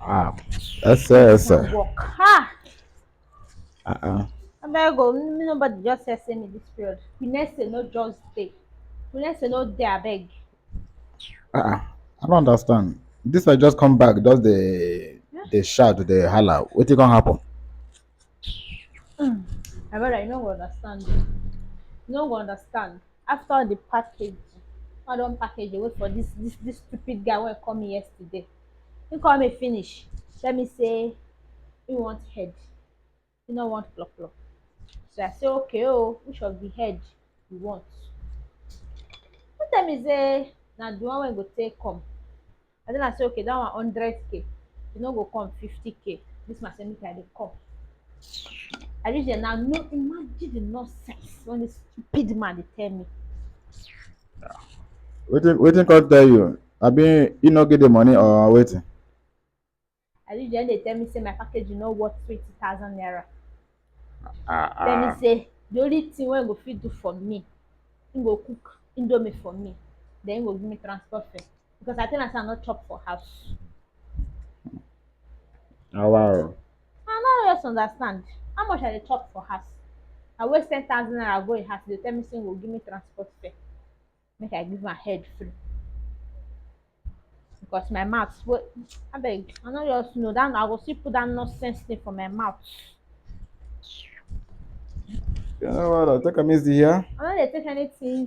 Ah, This SS. one work. Ha! Uh-uh. I better go. Nobody just say me this period. We next say no just stay. We next say no day abeg. Uh-uh. I don't understand. This I just come back, does the shout, the holla. What it gonna happen? I better you no go understand. You no go understand. After the package, I don package wait for this stupid guy wey come me yesterday. He call me finish. Let me say he want head. He no want plop plop. So I say okay oh, which of the head you want? He tell me say na the one wey go take come. And then I say okay that one 100k. You no go come 50k. This man say make I dey come. I reach there now, no imagine the nonsense when this stupid man dey tell me. Waiting can't tell you. I mean, you not get the money or waiting. I reach there, they tell me say my package you know worth 20,000 naira. Ah, Tell me ah. say the only thing wey go fit do for me, he go cook indomie for me, then he go give me transport fare. Because I tell am say I no chop for house. Ah, wow. I no just understand how much I dey chop for house. I waste 10,000 naira go im house, dey tell me say he go give me transport fare make I give am head free. Because my mouth wey abeg I no just know that I go still put that nonsense thing for my mouth. You know what? I'll take a miss here. I no dey take anything